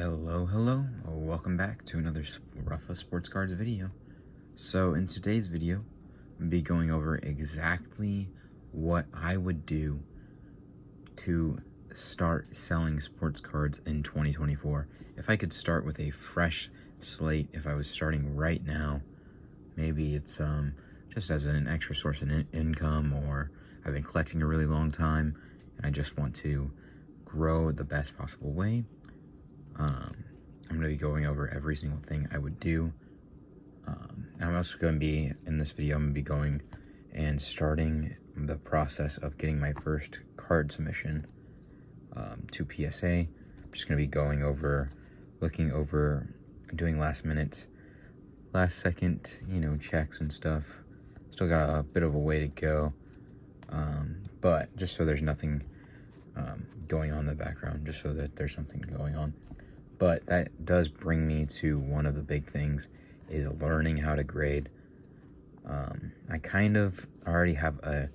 Hello, welcome back to another Ruffa Sports Cards video. So in today's video, I'm be going over exactly what I would do to start selling sports cards in 2024. If I could start with a fresh slate, if I was starting right now, maybe it's just as an extra source of income, or I've been collecting a really long time and I just want to grow the best possible way. I'm going to be going over every single thing I would do. I'm also going to be, in this video, I'm going to be going and starting the process of getting my first card submission to PSA. I'm just going to be going over, looking over, doing last second, checks and stuff. Still got a bit of a way to go, but just so there's nothing going on in the background, just so that there's something going on. But that does bring me to one of the big things, is learning how to grade. I kind of already have a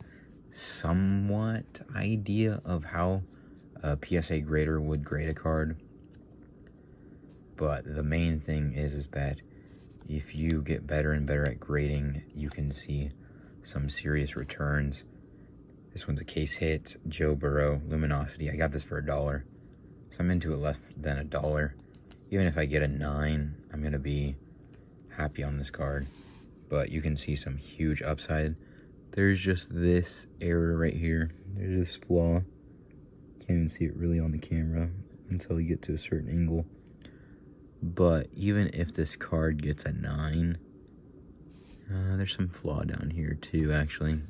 somewhat idea of how a PSA grader would grade a card. But the main thing is that if you get better and better at grading, you can see some serious returns. This one's a case hit, Joe Burrow, Luminosity. I got this for $1. So I'm into it less than $1. Even if I get a 9, I'm going to be happy on this card. But you can see some huge upside. There's just this error right here. There's this flaw. Can't even see it really on the camera until you get to a certain angle. But even if this card gets a 9, there's some flaw down here too, actually.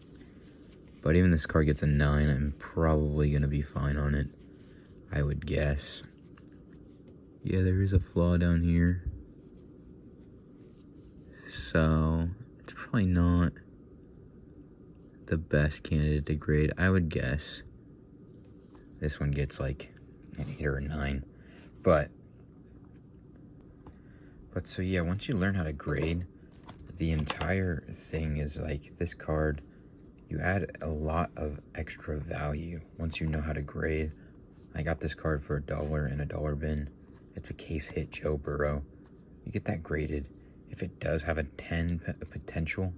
But even this card gets a 9, I'm probably going to be fine on it, I would guess. Yeah, there is a flaw down here. So, it's probably not the best candidate to grade. I would guess this one gets like an 8 or a 9. But so yeah, once you learn how to grade, the entire thing is like this card, you add a lot of extra value once you know how to grade. I got this card for $1 in a dollar bin. It's a case hit Joe Burrow. You get that graded. If it does have a 10 potential,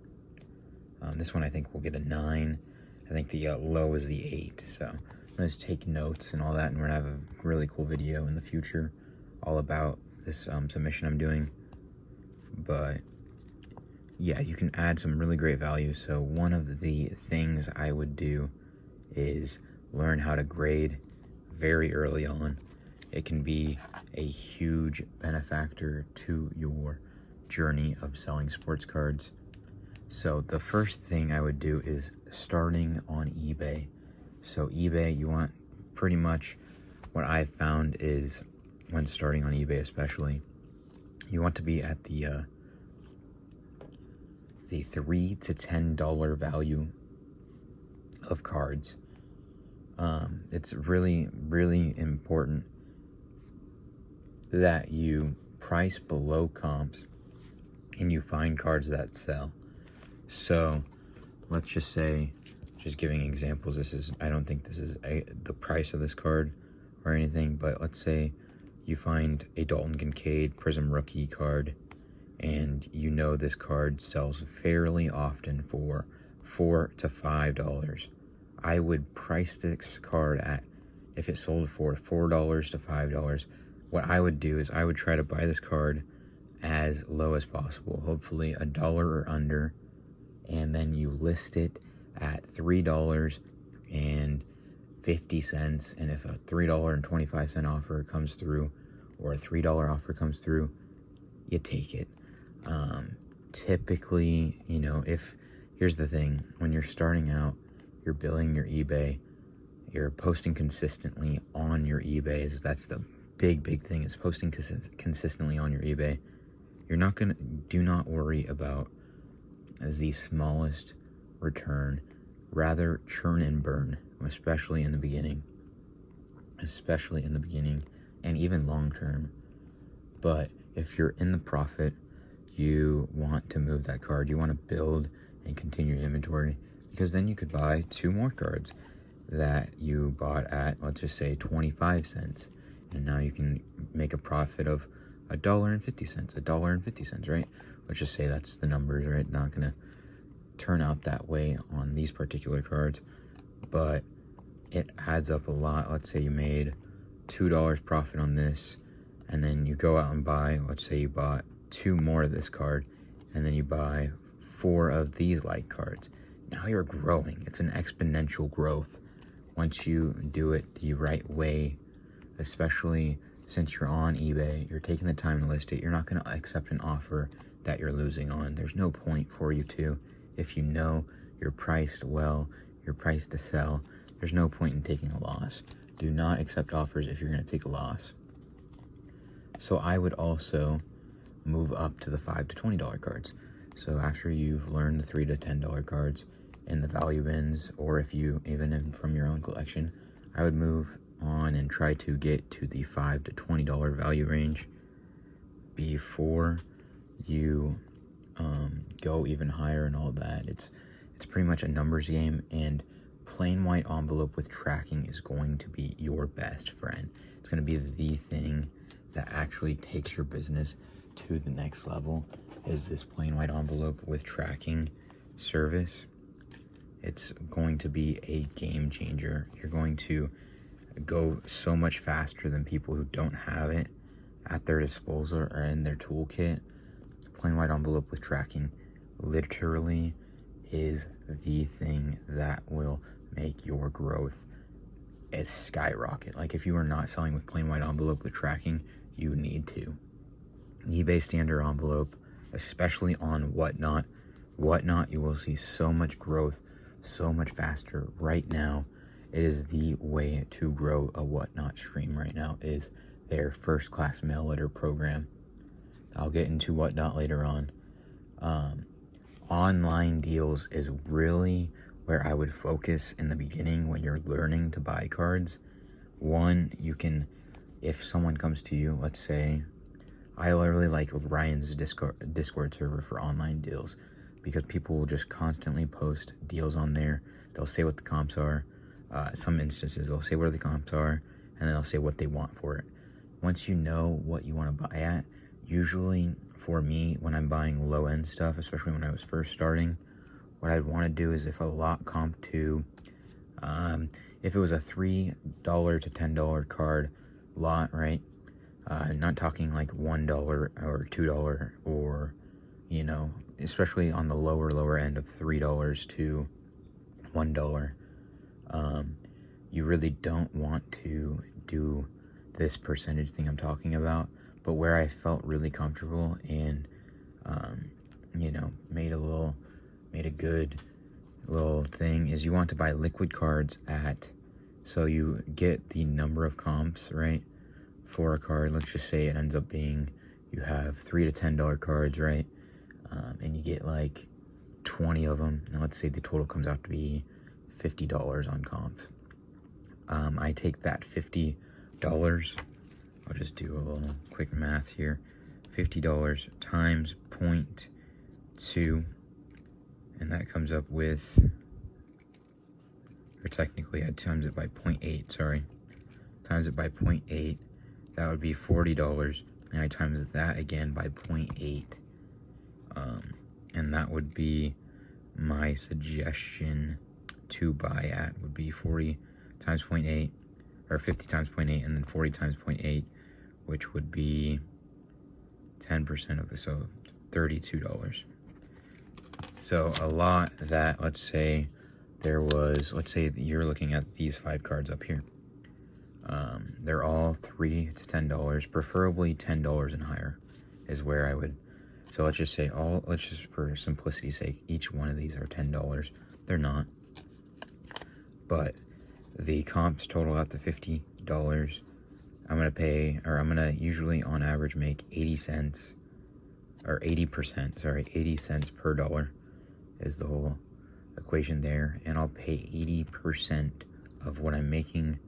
this one I think will get a 9. I think the low is the 8. So I'm going to take notes and all that, and we're going to have a really cool video in the future all about this submission I'm doing. But yeah, you can add some really great value. So one of the things I would do is learn how to grade very early on. It can be a huge benefactor to your journey of selling sports cards. So the first thing I would do is starting on eBay. So eBay, you want pretty much, what I've found is, when starting on eBay especially, you want to be at the $3 to $10 value of cards. It's really, really important that you price below comps and you find cards that sell. So let's just say, just giving examples, this is, I don't think this is the price of this card or anything, but let's say you find a Dalton Kincaid Prism Rookie card, and you know this card sells fairly often for $4 to $5. I would price this card at, if it sold for $4 to $5, what I would do is I would try to buy this card as low as possible, hopefully $1 or under, and then you list it at $3.50, and if a $3.25 offer comes through, or a $3 offer comes through, you take it. Typically, here's the thing, when you're starting out, you're building your eBay, you're posting consistently on your eBays. That's the big thing, is posting consistently on your eBay. Do not worry about the smallest return. Rather churn and burn, especially in the beginning, and even long term. But if you're in the profit, you want to move that card. You want to build and continue your inventory, because then you could buy 2 more cards that you bought at, let's just say, 25 cents. And now you can make a profit of $1.50, right? Let's just say that's the numbers, right? Not gonna turn out that way on these particular cards, but it adds up a lot. Let's say you made $2 profit on this, and then you go out and buy, let's say you bought 2 more of this card, and then you buy 4 of these like cards. Now you're growing. It's an exponential growth once you do it the right way, especially since you're on eBay. You're taking the time to list it. You're not going to accept an offer that you're losing on. There's no point for you to. If you know you're priced well, you're priced to sell, there's no point in taking a loss. Do not accept offers if you're going to take a loss. So I would also move up to the $5 to $20 cards. So after you've learned the $3 to $10 cards in the value bins, or if you even from your own collection, I would move on and try to get to the $5 to $20 value range before you go even higher and all that. It's pretty much a numbers game, and plain white envelope with tracking is going to be your best friend. It's going to be the thing that actually takes your business to the next level, is this plain white envelope with tracking service. It's going to be a game changer. You're going to go so much faster than people who don't have it at their disposal or in their toolkit. Plain white envelope with tracking literally is the thing that will make your growth a skyrocket. Like, if you are not selling with plain white envelope with tracking, you need to. eBay standard envelope, especially on Whatnot, you will see so much growth so much faster right now. It is the way to grow a Whatnot stream right now, is their first class mail letter program. I'll get into Whatnot later on. Online deals is really where I would focus in the beginning when you're learning to buy cards. One, you can, if someone comes to you, let's say, I literally like Ryan's Discord server for online deals, because people will just constantly post deals on there. They'll say what the comps are. Some instances, they'll say what the comps are, and then they'll say what they want for it. Once you know what you want to buy at, usually for me, when I'm buying low-end stuff, especially when I was first starting, what I'd want to do is, if a lot comp to, if it was a $3 to $10 card lot, right? Not talking like $1 or $2, or, you know, especially on the lower end of $3 to $1. You really don't want to do this percentage thing I'm talking about, but where I felt really comfortable and, you know, made a good little thing is, you want to buy liquid cards at, so you get the number of comps, right, for a card. Let's just say it ends up being, you have $3 to $10 cards, right, and you get like 20 of them. Now let's say the total comes out to be $50 on comps. I take that $50, I'll just do a little quick math here, $50 times 0.2, and that comes up with, or technically I'd times it by 0.8, sorry, times it by 0.8, that would be $40, and I times that again by 0.8, and that would be my suggestion to buy at, would be 40 times 0.8, or 50 times 0.8, and then 40 times 0.8, which would be 10% of it, so $32. So a lot that, let's say let's say that you're looking at these 5 cards up here. They're all $3 to $10, preferably $10 and higher is where I would. So let's just say let's just, for simplicity's sake, each one of these are $10. They're not, but the comps total out to $50. I'm gonna usually on average make 80 cents, or 80%, sorry, 80 cents per dollar is the whole equation there, and I'll pay 80% of what I'm making,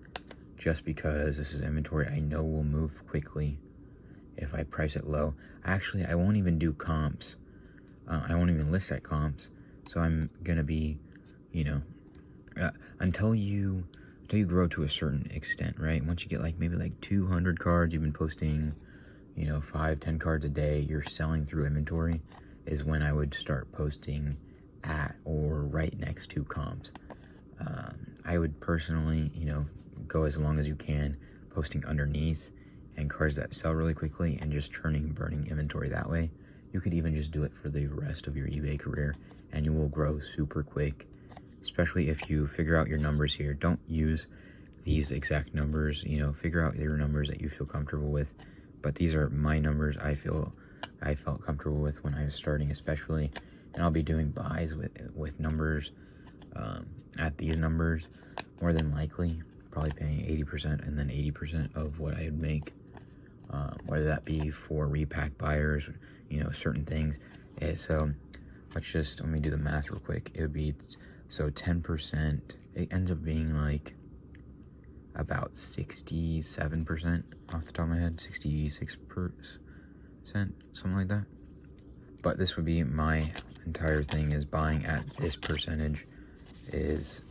just because this is inventory I know will move quickly if I price it low. Actually, I won't even do comps. I won't even list at comps. So I'm gonna be, you know, until you you grow to a certain extent, right? Once you get like maybe like 200 cards, you've been posting, 5-10 cards a day, you're selling through inventory, is when I would start posting at or right next to comps. I would personally, go as long as you can, posting underneath and cards that sell really quickly and just burning inventory that way. You could even just do it for the rest of your eBay career and you will grow super quick, especially if you figure out your numbers here. Don't use these exact numbers, figure out your numbers that you feel comfortable with. But these are my numbers I felt comfortable with when I was starting, especially. And I'll be doing buys with numbers at these numbers, more than likely, probably paying 80% and then 80% of what I would make, whether that be for repack buyers, certain things. So let me do the math real quick. It would be, so 10%, it ends up being like about 67% off the top of my head, 66%, something like that. But this would be my entire thing, is buying at this percentage is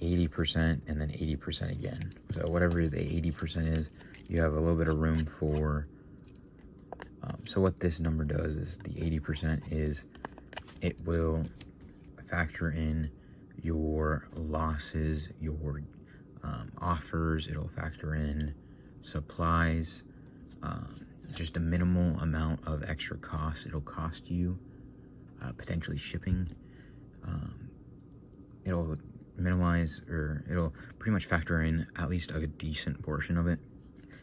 80% and then 80% again. So whatever the 80% is, you have a little bit of room for, so what this number does is the 80% is, it will factor in your losses, your offers, it'll factor in supplies, just a minimal amount of extra cost it'll cost you, potentially shipping. It'll minimize, or it'll pretty much factor in at least a decent portion of it,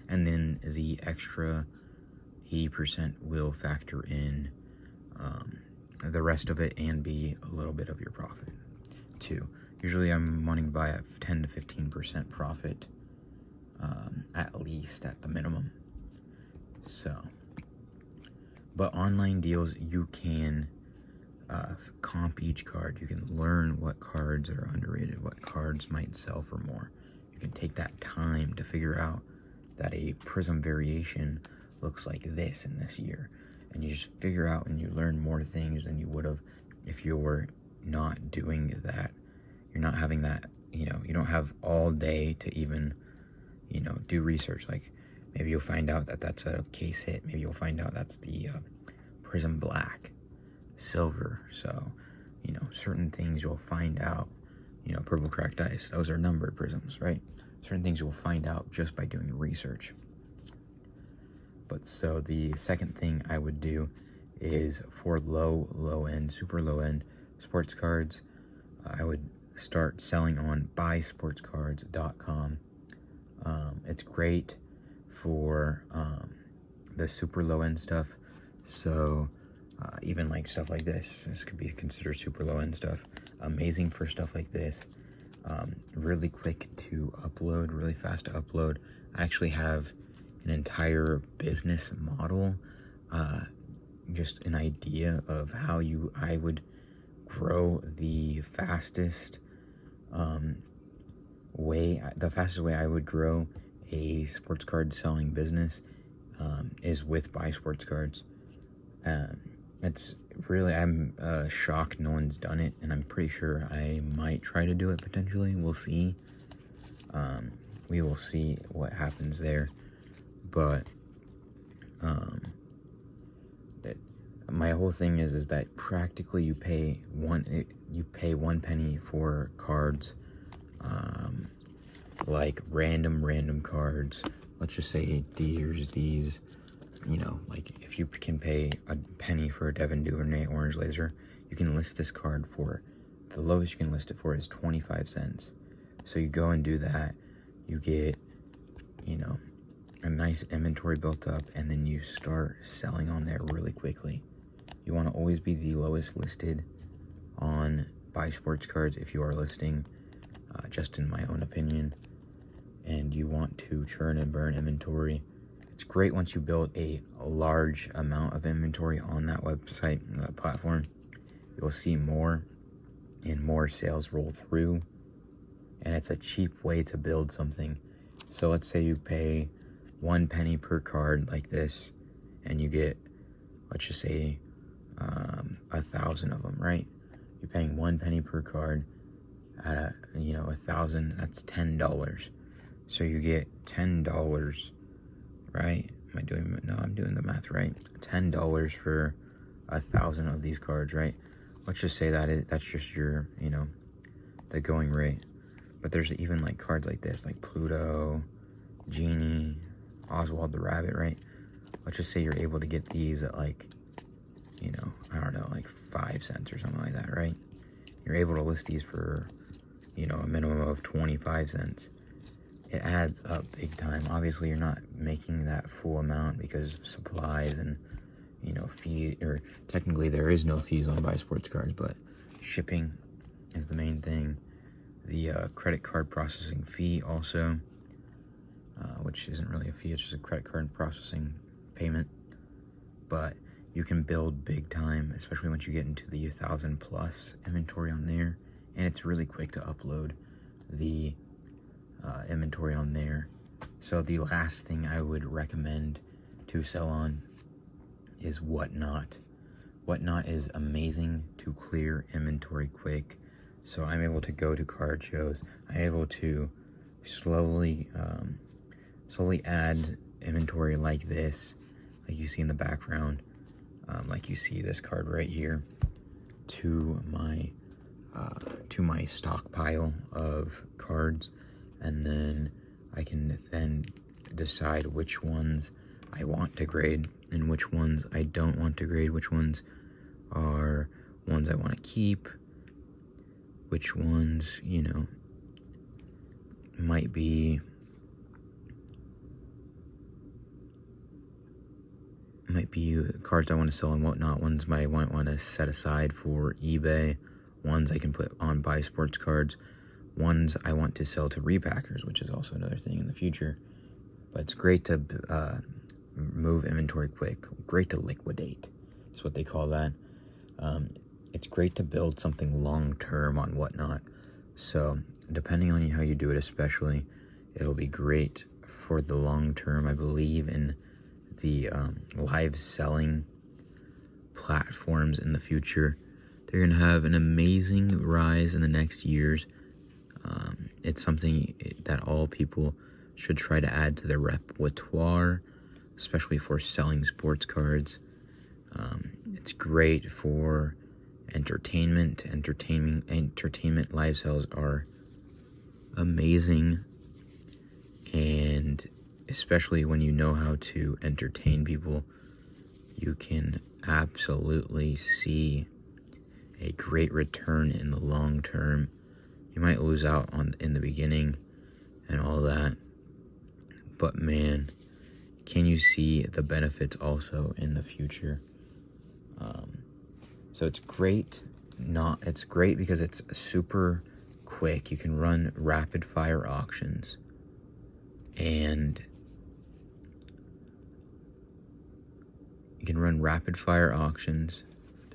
and then the extra 80% will factor in the rest of it and be a little bit of your profit too. Usually I'm wanting to buy at 10 to 15% profit, at least, at the minimum. So, but online deals, you can comp each card. You can learn what cards are underrated, what cards might sell for more. You can take that time to figure out that a prism variation looks like this in this year, and you just figure out and you learn more things than you would have if you were not doing that. You're not having that, you don't have all day to even, do research. Like, maybe you'll find out that that's a case hit. Maybe you'll find out that's the prism black, silver. So, certain things you'll find out, purple cracked ice. Those are numbered prisms, right? Certain things you'll find out just by doing research. But so the second thing I would do is for low end, super low end sports cards, I would start selling on buysportscards.com. It's great for the super low end stuff. So even like stuff like this could be considered super low end stuff. Amazing for stuff like this. Really quick to upload, really fast to upload. I actually have an entire business model, just an idea of how I would grow the fastest way I would grow a sports card selling business is with Buy Sports Cards. It's really, I'm shocked no one's done it, and I'm pretty sure I might try to do it potentially. We'll see. We will see what happens there. But my whole thing is that practically you pay one penny for cards, like random cards. Let's just say there's these, like if you can pay a penny for a Devin Duvernay Orange Laser, you can list this card for, the lowest you can list it for is 25 cents. So you go and do that, you get, a nice inventory built up, and then you start selling on there really quickly. You want to always be the lowest listed on Buy Sports Cards if you are listing, just in my own opinion. And you want to churn and burn inventory. It's great once you build a large amount of inventory on that website, that platform. You'll see more and more sales roll through, and it's a cheap way to build something. So let's say you pay 1 penny per card like this, and you get, let's just say, 1,000 of them, right? You're paying 1 penny per card at a, you know, 1,000, that's $10. So you get $10, right? I'm doing the math right. $10 for 1,000 of these cards, right? Let's just say that's just your, you know, the going rate. But there's even like cards like this, like Pluto, Genie, Oswald the Rabbit, right? Let's just say you're able to get these at like, you know, I don't know, like 5 cents or something like that, right? You're able to list these for, you know, a minimum of 25 cents. It adds up big time. Obviously, you're not making that full amount because of supplies and, you know, fee, or technically there is no fees on Buy Sports Cards, but shipping is the main thing. The credit card processing fee also, which isn't really a fee, it's just a credit card processing payment. But you can build big time, especially once you get into the 1,000 plus inventory on there. And it's really quick to upload the inventory on there. So the last thing I would recommend to sell on is Whatnot. Whatnot is amazing to clear inventory quick. So I'm able to go to card shows. I'm able to slowly add inventory like this, like you see in the background, like you see this card right here, to my stockpile of cards, and then I can then decide which ones I want to grade and which ones I don't want to grade, which ones are ones I want to keep, which ones, you know, might be cards I want to sell and whatnot, ones I might want to set aside for eBay, ones I can put on Buy Sports Cards, ones I want to sell to repackers, which is also another thing in the future. But it's great to move inventory quick, great to liquidate, is what they call that. It's great to build something long-term on Whatnot. So depending on how you do it, especially, it'll be great for the long term. I believe in the live selling platforms in the future. They're going to have an amazing rise in the next years. It's something that all people should try to add to their repertoire, especially for selling sports cards. It's great for entertainment. Entertainment live sales are amazing, and especially when you know how to entertain people, you can absolutely see a great return in the long term. You might lose out in the beginning and all that, but man, can you see the benefits also in the future? So it's great. It's great because it's super quick. You can run rapid fire auctions, and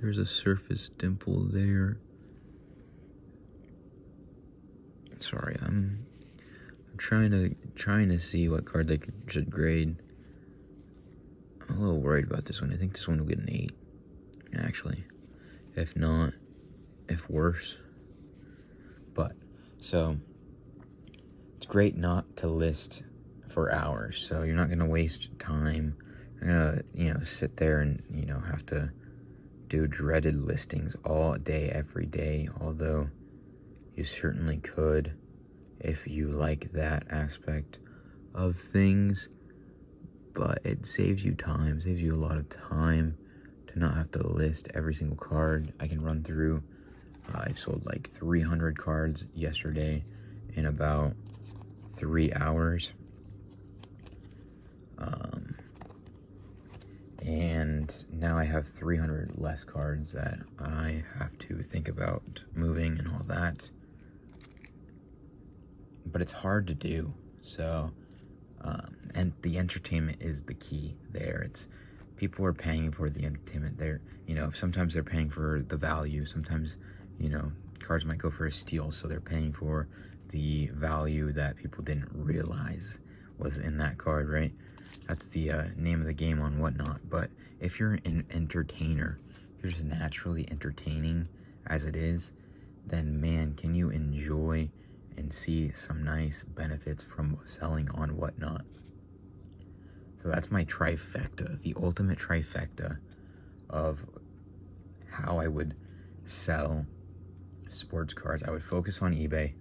There's a surface dimple there. Sorry, I'm trying to see what cards I should grade. I'm a little worried about this one. I think this one will get an 8, actually. If not, if worse. But, so, it's great not to list for hours. So you're not going to waste time. You're going to, sit there and, have to do dreaded listings all day, every day. Although you certainly could if you like that aspect of things. But it saves you time, saves you a lot of time to not have to list every single card. I can run through, I sold like 300 cards yesterday in about 3 hours. And now I have 300 less cards that I have to think about moving and all that. But it's hard to do. So, and the entertainment is the key there. It's people are paying for the entertainment. They're, sometimes they're paying for the value. Sometimes, cards might go for a steal, so they're paying for the value that people didn't realize was in that card, right? That's the name of the game on Whatnot. But if you're an entertainer, you're just naturally entertaining as it is, then man, can you enjoy and see some nice benefits from selling on Whatnot. So that's my trifecta, the ultimate trifecta of how I would sell sports cards. I would focus on eBay.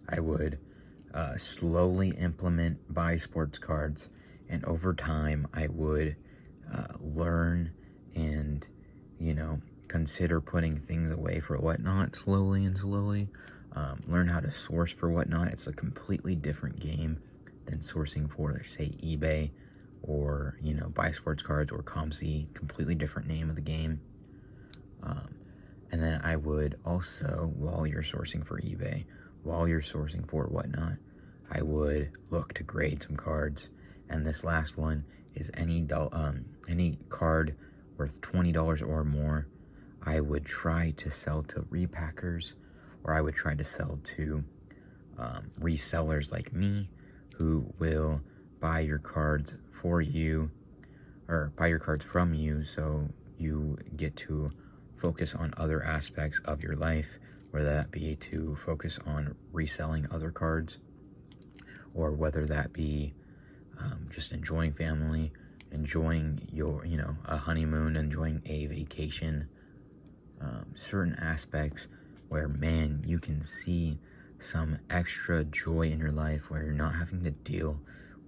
I would slowly implement buy sports cards, and over time I would learn and, you know, consider putting things away for Whatnot slowly and slowly. Learn how to source for Whatnot. It's a completely different game than sourcing for, say, eBay or, you know, buy sports cards or ComC. Completely different name of the game. And then I would also, while you're sourcing for eBay, while you're sourcing for Whatnot, I would look to grade some cards. And this last one is any card worth $20 or more, I would try to sell to repackers, or I would try to sell to resellers like me, who will buy your cards for you, or buy your cards from you, so you get to focus on other aspects of your life, whether that be to focus on reselling other cards, or whether that be just enjoying family, enjoying your, you know, a honeymoon, enjoying a vacation, certain aspects where, man, you can see some extra joy in your life, where you're not having to deal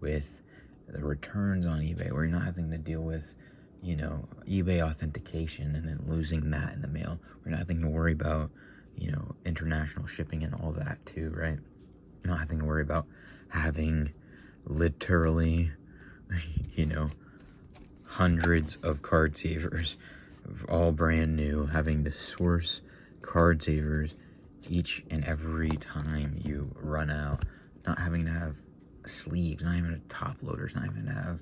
with the returns on eBay, where you're not having to deal with, you know, eBay authentication and then losing that in the mail. We're not having to worry about, you know, international shipping and all that too, right? Not having to worry about having literally, you know, hundreds of card savers, all brand new, having to source card savers each and every time you run out, not having to have sleeves, not even top loaders, not even to have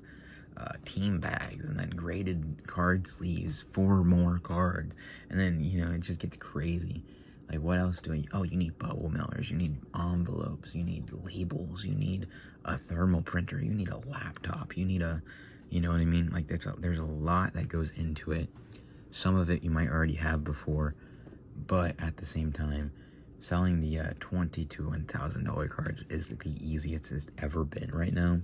team bags, and then graded card sleeves for more cards, and then, you know, it just gets crazy. Like, what else do oh, you need bubble mailers, you need envelopes, you need labels, you need a thermal printer, you need a laptop, you need a, you know what I mean? Like, there's a lot that goes into it. Some of it you might already have before, but at the same time, selling the $20 to $1,000 cards is the easiest it's ever been right now.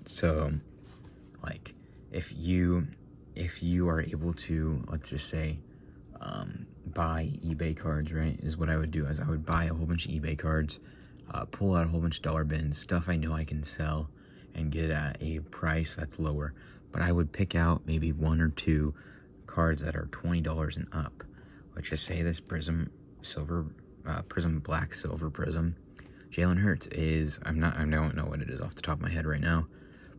So, like, if you are able to, let's just say, buy eBay cards, right, is what I would do. Is I would buy a whole bunch of eBay cards, pull out a whole bunch of dollar bins, stuff I know I can sell and get at a price that's lower. But I would pick out maybe one or two cards that are $20 and up. Let's just say this Prism Black Silver Prism Jalen Hurts is, I don't know what it is off the top of my head right now,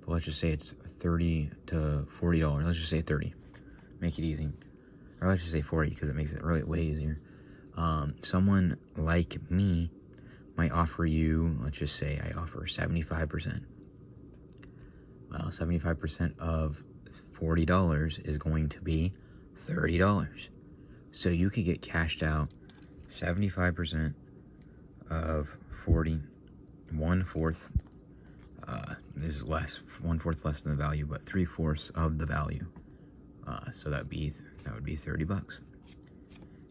but let's just say it's $30 to $40. Let's just say 30. Make it easy. Or let's just say 40, because it makes it really way easier. Someone like me might offer you, let's just say I offer 75%. Well, 75% of $40 is going to be $30. So you could get cashed out 75% of 40, 1/4 is less, 1/4 less than the value, but 3/4 of the value. So that would be $30.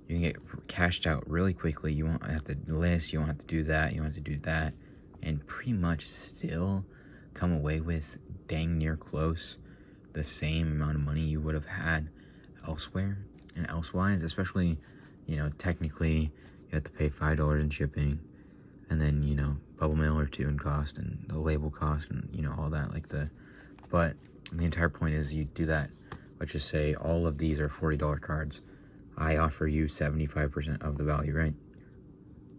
You can get cashed out really quickly. You won't have to list, you won't have to do that, you won't have to do that, and pretty much still come away with dang near close the same amount of money you would have had elsewhere and elsewise. Especially, you know, technically you have to pay $5 in shipping, and then, you know, bubble mail or two in cost, and the label cost, and, you know, all that, but the entire point is, you do that. Let's just say all of these are $40 cards. I offer you 75% of the value, right?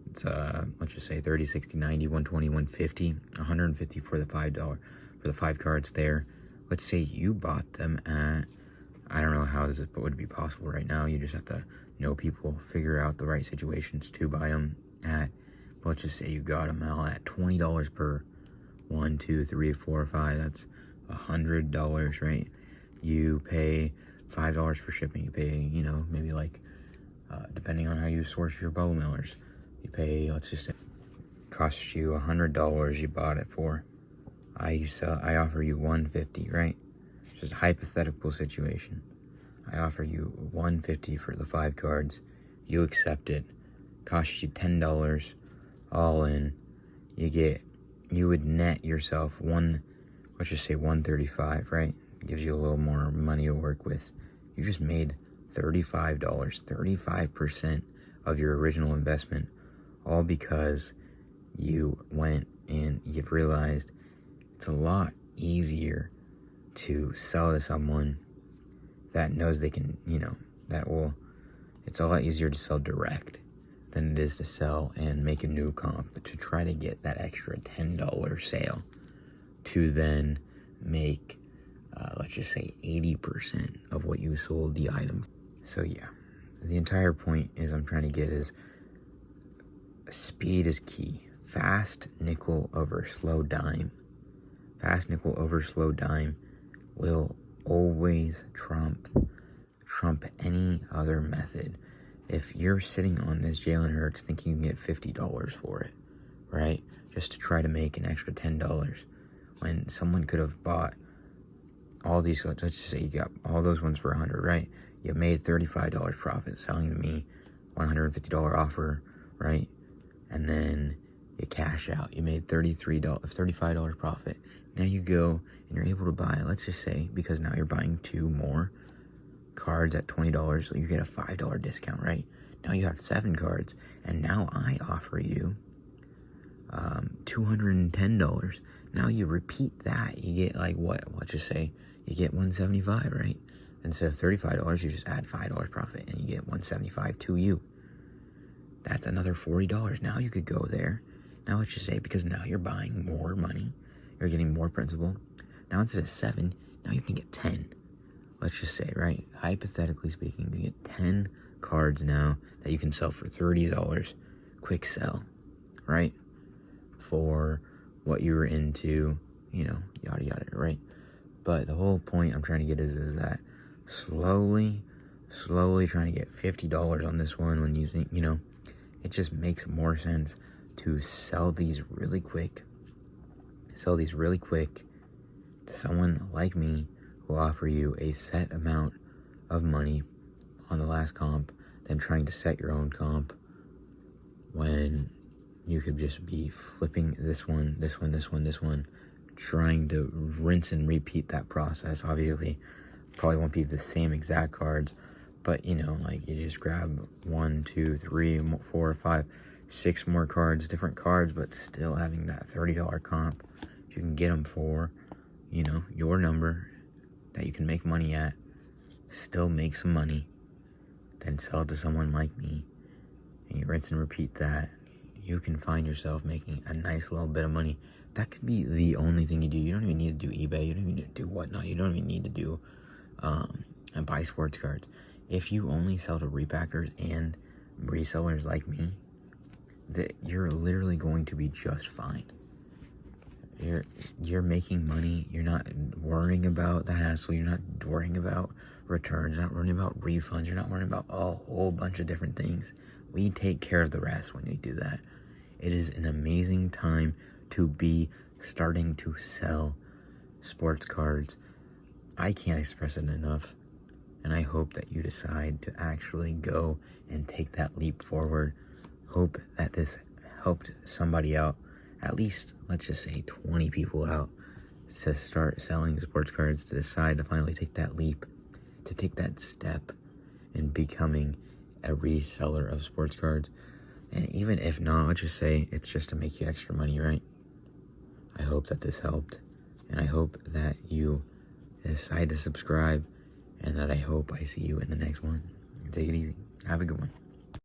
It's let's just say 30, 60, 90, 120, 150, 150 for the $5, for the 5 cards there. Let's say you bought them at, I don't know how this is, but would be possible right now. You just have to know people, figure out the right situations to buy them at. But let's just say you got them out at $20 per 1, 2, 3, 4, 5. That's $100, right? You pay $5 for shipping. You pay, you know, maybe like, depending on how you source your bubble mailers, you pay, let's just say, costs you $100 you bought it for. I offer you $150, right? Just a hypothetical situation. I offer you $150 for the 5 cards. You accept it. Costs you $10 all in. You would net yourself let's just say $135, right? Gives you a little more money to work with. You just made $35, 35% of your original investment, all because you went and you've realized it's a lot easier to sell to someone that knows they can, it's a lot easier to sell direct than it is to sell and make a new comp, to try to get that extra $10 sale to then make, let's just say 80% of what you sold the item. So yeah, the entire point I'm trying to get is speed is key. Fast nickel over slow dime. Fast nickel over slow dime will always trump any other method. If you're sitting on this Jalen Hurts thinking you can get $50 for it, right? Just to try to make an extra $10, when someone could have bought all these, let's just say you got all those ones for $100, right? You made $35 profit selling to me, $150 offer, right? And then you cash out. You made $35 profit. Now you go and you're able to buy, let's just say, because now you're buying 2 more cards at $20, so you get a $5 discount, right? Now you have 7 cards, and now I offer you $210. Now you repeat that, you get like what? Let's just say you get $175, right? Instead of $35, you just add $5 profit, and you get $175 to you. That's another $40. Now you could go there. Now let's just say, because now you're buying more money, you're getting more principal. Now instead of 7, now you can get 10. Let's just say, right? Hypothetically speaking, you get 10 cards now that you can sell for $30. Quick sell, right? For what you were into, yada yada, right? But the whole point I'm trying to get is that slowly trying to get $50 on this one, when you think, it just makes more sense to sell these really quick to someone like me, who offer you a set amount of money on the last comp than trying to set your own comp, when you could just be flipping this one, trying to rinse and repeat that process. Obviously, probably won't be the same exact cards, but you just grab 1, 2, 3, 4, 5, 6 more cards, different cards, but still having that $30 comp. You can get them for, your number that you can make money at, still make some money, then sell it to someone like me, and you rinse and repeat that. You can find yourself making a nice little bit of money. That could be the only thing you do. You don't even need to do eBay. You don't even need to do whatnot. You don't even need to do and buy sports cards. If you only sell to repackers and resellers like me, that you're literally going to be just fine. You're making money. You're not worrying about the hassle. You're not worrying about returns. You're not worrying about refunds. You're not worrying about a whole bunch of different things. We take care of the rest when we do that. It is an amazing time to be starting to sell sports cards. I can't express it enough, and I hope that you decide to actually go and take that leap forward. Hope that this helped somebody out, at least, let's just say 20 people out, to start selling sports cards, to decide to finally take that leap, to take that step in becoming a reseller of sports cards. And even if not, let's just say it's just to make you extra money, right? I hope that this helped, and I hope that you decide to subscribe, and that I hope I see you in the next one. Take it easy. Have a good one.